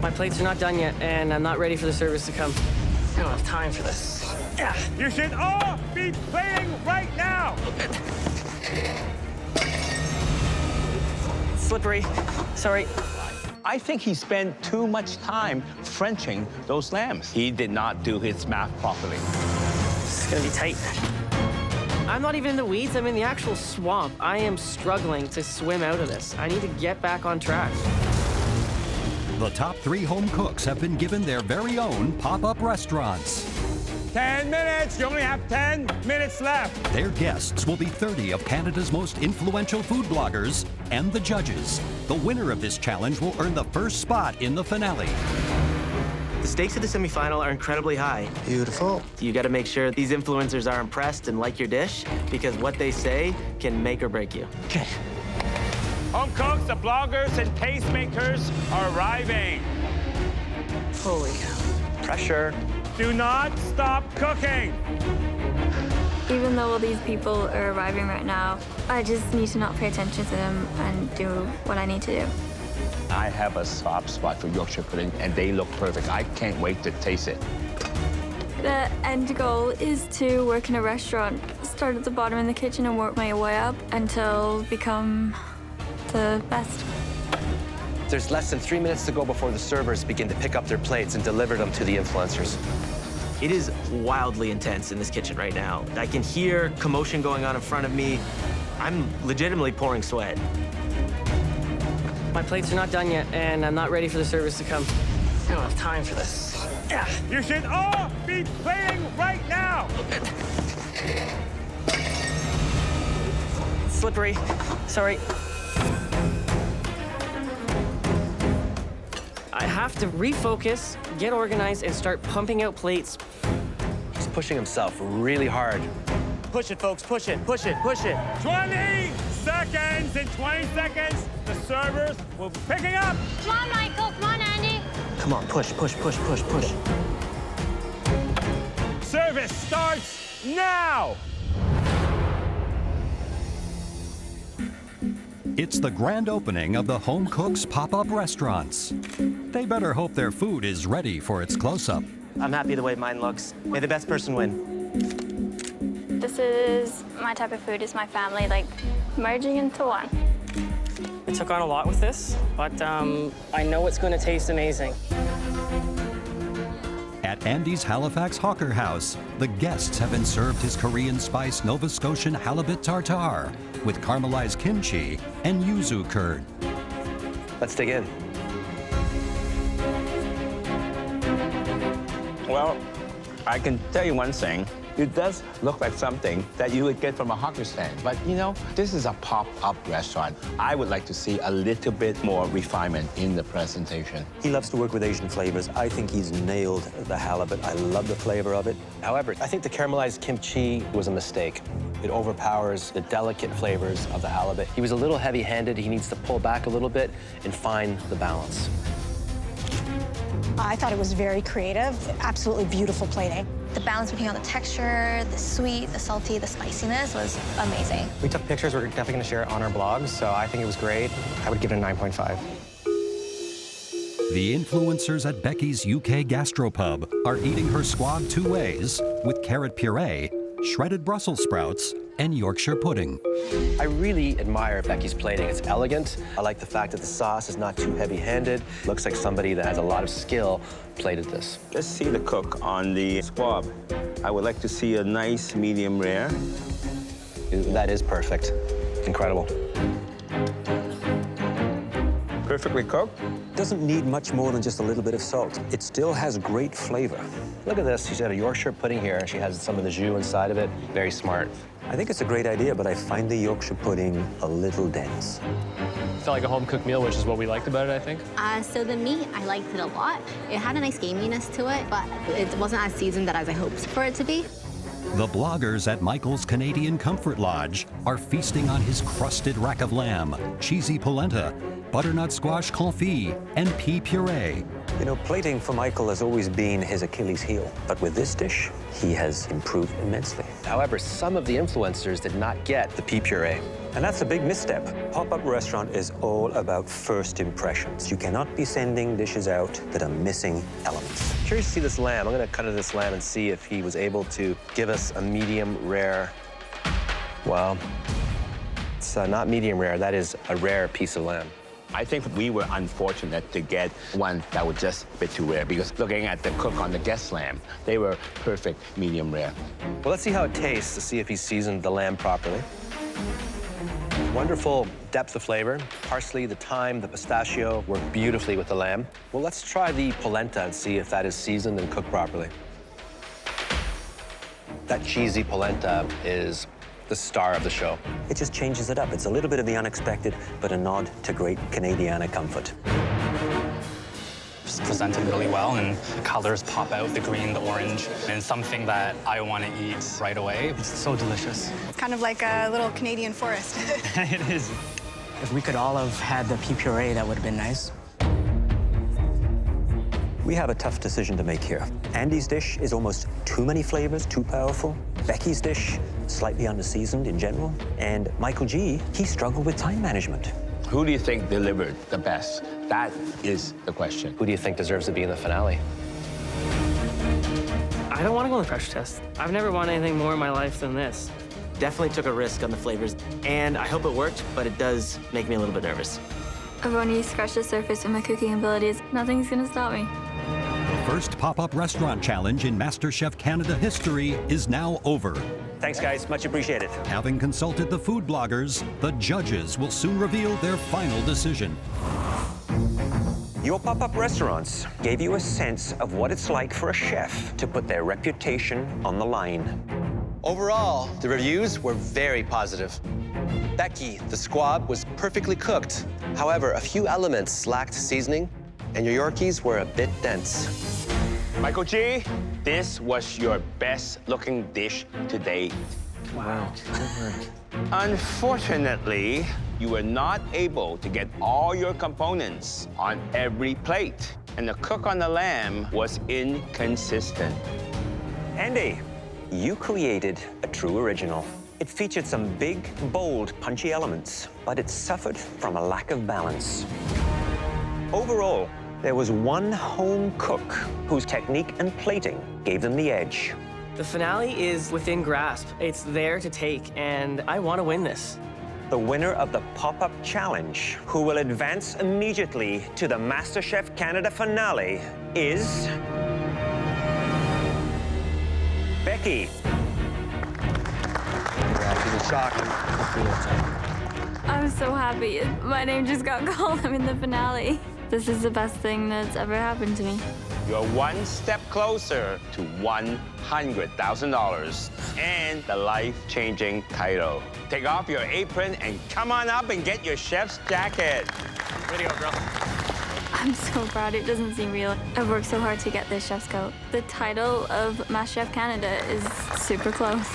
My plates are not done yet, and I'm not ready for the service to come. I don't have time for this. You should all be plating right now! Slippery. Sorry. I think he spent too much time Frenching those lambs. He did not do his math properly. This is gonna be tight. I'm not even in the weeds, I'm in the actual swamp. I am struggling to swim out of this. I need to get back on track. The top 3 home cooks have been given their very own pop-up restaurants. 10 minutes, you only have 10 minutes left. Their guests will be 30 of Canada's most influential food bloggers and the judges. The winner of this challenge will earn the first spot in the finale. The stakes of the semi-final are incredibly high. Beautiful. You gotta make sure these influencers are impressed and like your dish, because what they say can make or break you. Okay. Home cooks, the bloggers, and tastemakers are arriving. Holy cow. Pressure. Do not stop cooking. Even though all these people are arriving right now, I just need to not pay attention to them and do what I need to do. I have a soft spot for Yorkshire pudding, and they look perfect. I can't wait to taste it. The end goal is to work in a restaurant, start at the bottom in the kitchen and work my way up until become the best. There's less than 3 minutes to go before the servers begin to pick up their plates and deliver them to the influencers. It is wildly intense in this kitchen right now. I can hear commotion going on in front of me. I'm legitimately pouring sweat. My plates are not done yet, and I'm not ready for the service to come. I don't have time for this. You should all be plating right now. Slippery. Sorry. I have to refocus, get organized, and start pumping out plates. He's pushing himself really hard. Push it, folks. Push it, push it, push it. 20 seconds. In 20 seconds, the servers will be picking up. Come on, Michael. Come on, Andy. Come on, push, push, push, push, push. Service starts now. It's the grand opening of the Home Cooks pop-up restaurants. They better hope their food is ready for its close-up. I'm happy the way mine looks. May the best person win. This is my type of food, is my family, like merging into one. I took on a lot with this, but I know it's going to taste amazing. At Andy's Halifax Hawker House, the guests have been served his Korean spice Nova Scotian halibut tartare with caramelized kimchi and yuzu curd. Let's dig in. Well, I can tell you one thing. It does look like something that you would get from a hawker stand. But, you know, this is a pop-up restaurant. I would like to see a little bit more refinement in the presentation. He loves to work with Asian flavors. I think he's nailed the halibut. I love the flavor of it. However, I think the caramelized kimchi was a mistake. It overpowers the delicate flavors of the halibut. He was a little heavy-handed. He needs to pull back a little bit and find the balance. I thought it was very creative, absolutely beautiful plating. The balance between all the texture, the sweet, the salty, the spiciness was amazing. We took pictures. We're definitely going to share it on our blog, so I think it was great. I would give it a 9.5. The influencers at Beccy's UK Gastropub are eating her squab 2 ways with carrot puree, shredded Brussels sprouts, and Yorkshire pudding. I really admire Beccy's plating. It's elegant. I like the fact that the sauce is not too heavy-handed. Looks like somebody that has a lot of skill plated this. Let's see the cook on the squab. I would like to see a nice medium rare. That is perfect. Incredible. Perfectly cooked. Doesn't need much more than just a little bit of salt. It still has great flavor. Look at this. She's got a Yorkshire pudding here. She has some of the jus inside of it. Very smart. I think it's a great idea, but I find the Yorkshire pudding a little dense. It felt like a home-cooked meal, which is what we liked about it, I think. So the meat, I liked it a lot. It had a nice gaminess to it, but it wasn't as seasoned as I hoped for it to be. The bloggers at Michael's Canadian Comfort Lodge are feasting on his crusted rack of lamb, cheesy polenta, butternut squash confit, and pea puree. You know, plating for Michael has always been his Achilles heel, but with this dish, he has improved immensely. However, some of the influencers did not get the pea puree. And that's a big misstep. Pop-up restaurant is all about first impressions. You cannot be sending dishes out that are missing elements. Curious to see this lamb. I'm gonna cut into this lamb and see if he was able to give us a medium rare. Well, it's not medium rare. That is a rare piece of lamb. I think we were unfortunate to get one that was just a bit too rare, because looking at the cook on the guest lamb, they were perfect medium rare. Well, let's see how it tastes to see if he seasoned the lamb properly. Wonderful depth of flavor. Parsley, the thyme, the pistachio work beautifully with the lamb. Well, let's try the polenta and see if that is seasoned and cooked properly. That cheesy polenta is the star of the show. It just changes it up. It's a little bit of the unexpected, but a nod to great Canadiana comfort. It's presented really well, and the colors pop out, the green, the orange, and something that I want to eat right away. It's so delicious. It's kind of like a little Canadian forest. It is. If we could all have had the pea puree, that would have been nice. We have a tough decision to make here. Andy's dish is almost too many flavors, too powerful. Beccy's dish, slightly under-seasoned in general. And Michael G, he struggled with time management. Who do you think delivered the best? That is the question. Who do you think deserves to be in the finale? I don't want to go on the pressure test. I've never wanted anything more in my life than this. Definitely took a risk on the flavors, and I hope it worked, but it does make me a little bit nervous. I've only scratched the surface with my cooking abilities. Nothing's gonna stop me. The first pop-up restaurant challenge in MasterChef Canada history is now over. Thanks, guys. Much appreciated. Having consulted the food bloggers, the judges will soon reveal their final decision. Your pop-up restaurants gave you a sense of what it's like for a chef to put their reputation on the line. Overall, the reviews were very positive. Beccy, the squab, was perfectly cooked. However, a few elements lacked seasoning, and your Yorkies were a bit dense. Michael G, this was your best-looking dish to date. Wow. Unfortunately, you were not able to get all your components on every plate, and the cook on the lamb was inconsistent. Andy, you created a true original. It featured some big, bold, punchy elements, but it suffered from a lack of balance. Overall, there was one home cook whose technique and plating gave them the edge. The finale is within grasp. It's there to take, and I want to win this. The winner of the pop-up challenge, who will advance immediately to the MasterChef Canada finale, is Beccy. She's in shock. I'm so happy. My name just got called. I'm in the finale. This is the best thing that's ever happened to me. You're one step closer to $100,000 and the life-changing title. Take off your apron and come on up and get your chef's jacket. Way to go, girl. I'm so proud. It doesn't seem real. I've worked so hard to get this chef's coat. The title of MasterChef Canada is super close.